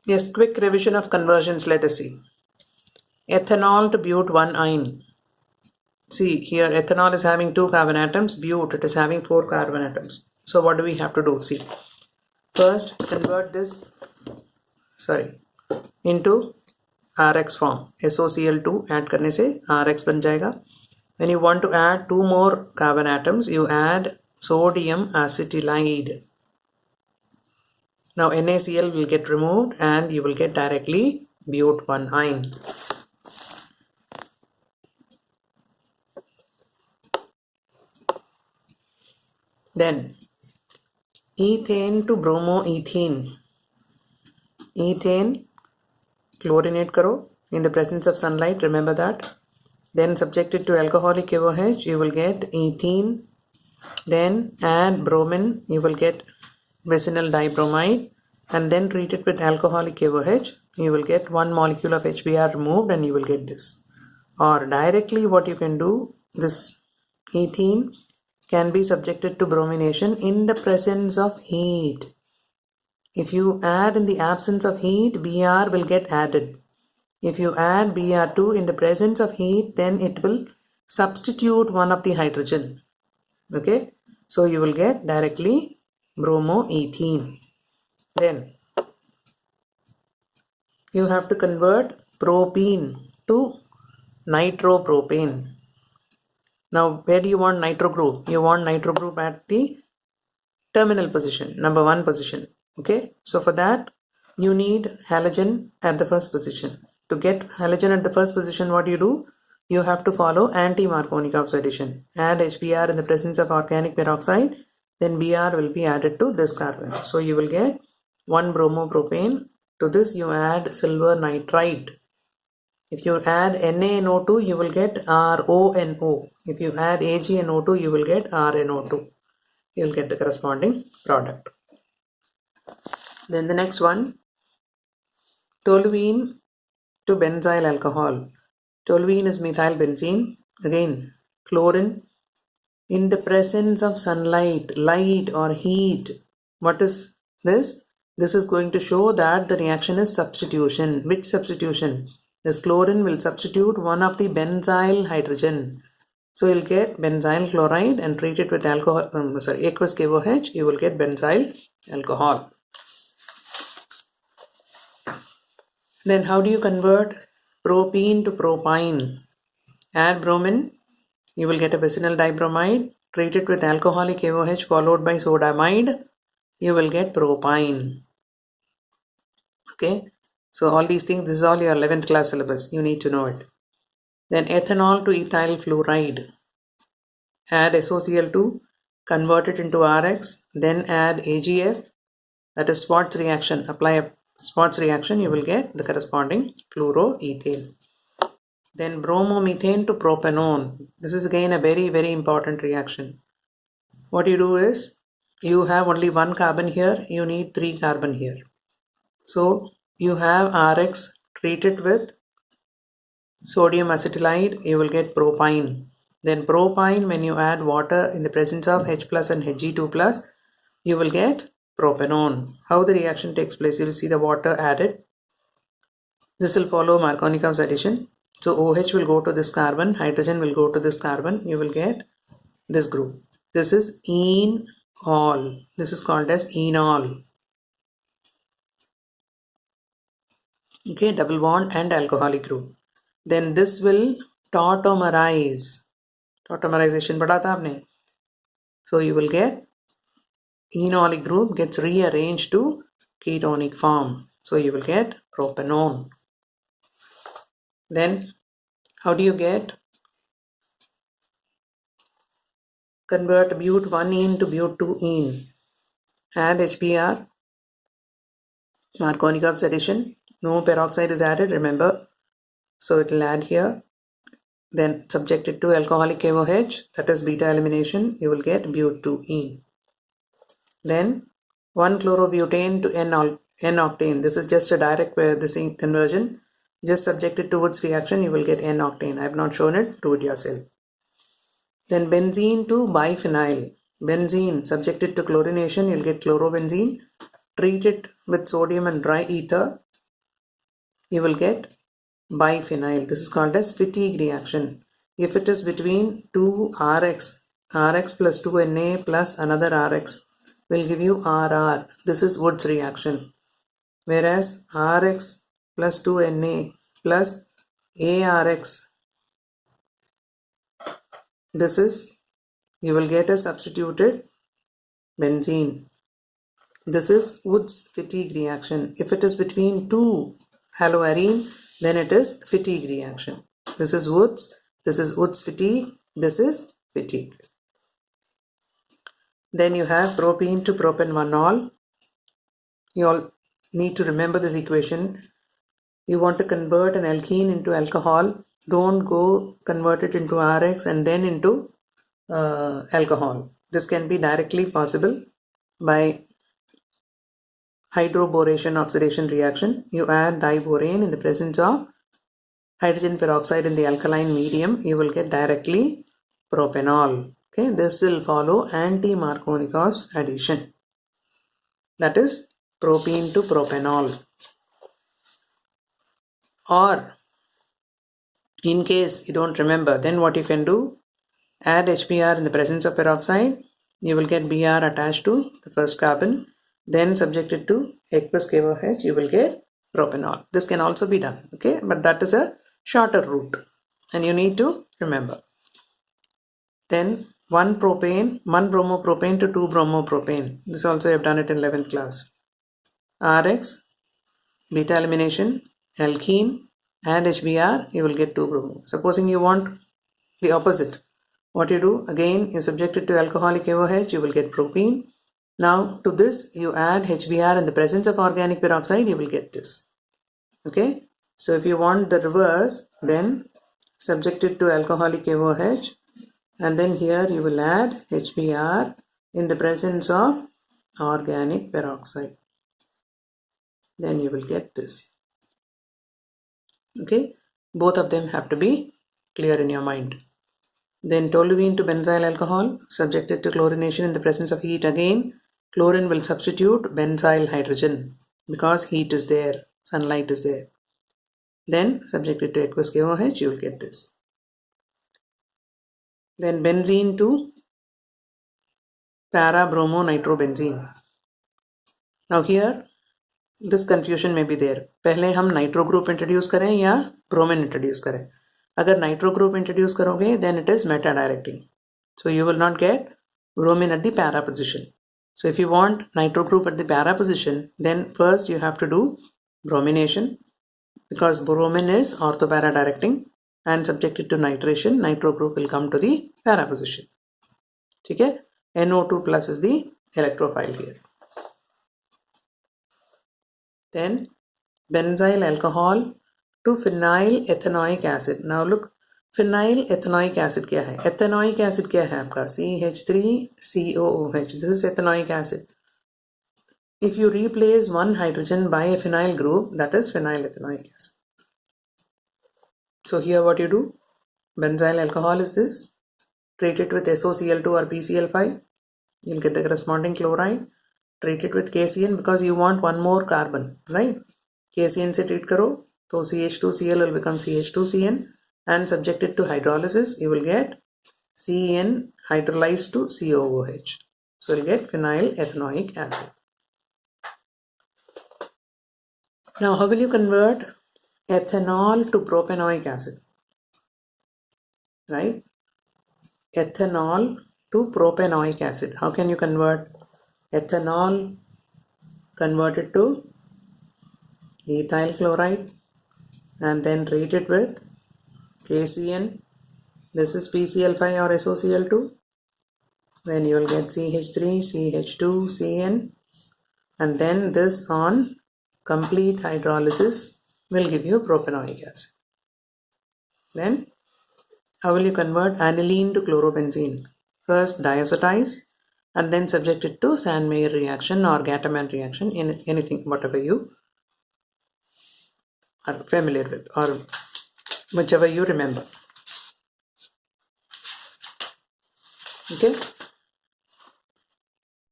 Yes, quick revision of conversions, let us see. Ethanol to but1-ine. See, here ethanol is having 2 carbon atoms, but it is having 4 carbon atoms. So what do we have to do? See, first convert this, into RX form. SOCl2 add करने से RX बन जाएगा. When you want to add 2 more carbon atoms, you add sodium acetylide. Now NaCl will get removed and you will get directly but1-ine. Then ethane to bromoethene. Ethane chlorinate karo in the presence of sunlight, remember that. Then subject it to alcoholic KOH, you will get ethene. Then add bromine, you will get vicinal dibromide, and then treat it with alcoholic KOH, you will get 1 molecule of HBr removed and you will get this. Or directly what you can do, this ethene can be subjected to bromination in the presence of heat. If you add in the absence of heat, Br will get added. If you add Br2 in the presence of heat, then it will substitute one of the hydrogen. Okay, so you will get directly bromoethene. Then you have to convert propene to nitropropane. Now where do you want nitro group? You want nitro group at the terminal position, number 1 position. Okay, so for that you need halogen at the first position. To get halogen at the first position, what do? You have to follow anti-Marconic oxidation. Add HBr in the presence of organic peroxide, then Br will be added to this carbon. So you will get 1 bromopropane. To this you add silver nitride. If you add NaNO2, you will get RONO. If you add AgNO2, you will get RNO2. You will get the corresponding product. Then the next one, toluene to benzyl alcohol. Toluene is methyl benzene. Again, chlorine in the presence of sunlight, light or heat. What is this? This is going to show that the reaction is substitution. Which substitution? This chlorine will substitute one of the benzyl hydrogen. So you'll get benzyl chloride and treat it with alcohol, aqueous KOH, you will get benzyl alcohol. Then how do you convert propene to propyne? Add bromine, you will get a vicinal dibromide. Treat it with alcoholic KOH followed by sodamide, you will get propyne. Okay, so all these things, this is all your 11th class syllabus, you need to know it. Then ethanol to ethyl fluoride. Add SOCl2, convert it into RX, then add AgF, that is Schwarz reaction. Apply a Schwarz reaction, you will get the corresponding fluoroethane. Then bromomethane to propanone. This is again a very, very important reaction. What you do is, you have only 1 carbon here, you need 3 carbon here. So you have RX, treat it with sodium acetylide, you will get propyne. Then propyne, when you add water in the presence of H plus and Hg2 plus, you will get propanone. How the reaction takes place, you will see the water added. This will follow Marconic oxidation. So OH will go to this carbon, hydrogen will go to this carbon, you will get this group. This is enol. This is called as enol. Okay, double bond and alcoholic group. Then this will tautomerize. Tautomerization padha tha aapne. So you will get enolic group gets rearranged to ketonic form. So you will get propanone. Then how do you get? Convert but1-ene to but2-ene. Add HBr. Marconic oxidation. No peroxide is added, remember. So it will add here. Then subject it to alcoholic KOH, that is beta elimination, you will get but2-ene. Then 1 chlorobutane to N-octane. This is just a direct conversion. Just subject it to Wood's reaction, you will get N-octane. I have not shown it, do it yourself. Then benzene to biphenyl. Benzene subjected to chlorination, you will get chlorobenzene. Treat it with sodium and dry ether. you will get biphenyl. This is called as fatigue reaction. If it is between two Rx plus 2Na plus another Rx will give you RR. This is Woods reaction. Whereas Rx plus 2Na plus ARX, this is, you will get a substituted benzene. This is Woods fatigue reaction. If it is between two haloarine, then it is fatigue reaction. This is Woods fatigue, this is fatigue. Then you have propene to propanol. You all need to remember this equation. You want to convert an alkene into alcohol. Don't go convert it into Rx and then into alcohol. This can be directly possible by hydroboration oxidation reaction. You add diborane in the presence of hydrogen peroxide in the alkaline medium. You will get directly propanol. Okay, this will follow anti-Markovnikov's addition. That is propene to propanol. Or in case you don't remember, then what you can do, add HBr in the presence of peroxide. You will get Br attached to the first carbon. Then subject it to aqueous KOH, you will get propanol. This can also be done, okay? But that is a shorter route and you need to remember. Then 1 bromopropane to 2 bromopropane. This also I have done it in 11th class. Rx, beta elimination, alkene, and HBr, you will get 2 bromo. Supposing you want the opposite, what you do, again you subject it to alcoholic KOH, you will get propene. Now to this you add HBr in the presence of organic peroxide, you will get this. Okay, so if you want the reverse, then subject it to alcoholic KOH and then here you will add HBr in the presence of organic peroxide. Then you will get this. Okay, both of them have to be clear in your mind. Then toluene to benzyl alcohol, subjected to chlorination in the presence of heat. Again, chlorine will substitute benzyl hydrogen because heat is there, sunlight is there. Then subjected to aqueous KOH, you will get this. Then benzene to para-bromo-nitrobenzene. Now here, this confusion may be there. पहले हम nitro group introduce करें या bromine introduce करें. अगर nitro group introduce करोगे, then it is meta-directing. So you will not get bromine at the para position. So if you want nitro group at the para position, then first you have to do bromination because bromine is orthopara directing and subjected to nitration, nitro group will come to the para position. Okay? NO2 plus is the electrophile here. Then benzyl alcohol to phenyl ethanoic acid. Now look, phenyl ethanoic acid क्या है? Ethanoic acid क्या है आपका? CH3COOH. This is ethanoic acid. If you replace one hydrogen by a phenyl group, that is phenyl ethanoic acid. So here what you do, benzyl alcohol is this, treat it with SOCl2 or PCl5, you'll get the corresponding chloride, treat it with KCN because you want one more carbon, right? KCN se treat karo, so CH2Cl will become CH2CN and subject it to hydrolysis, you will get CN hydrolyzed to COOH. So you'll get phenyl ethanoic acid. Now how will you convert ethanol to propanoic acid? Right? Ethanol to propanoic acid. How can you convert ethanol converted to ethyl chloride and then treat it with KCN? This is PCl5 or SOCl2. Then you will get CH3, CH2, CN, and then this on complete hydrolysis will give you propanoic acid. Then how will you convert aniline to chlorobenzene? First diazotize and then subject it to Sand-Meyer reaction or Gattermann reaction, in anything, whatever you are familiar with or whichever you remember. Okay.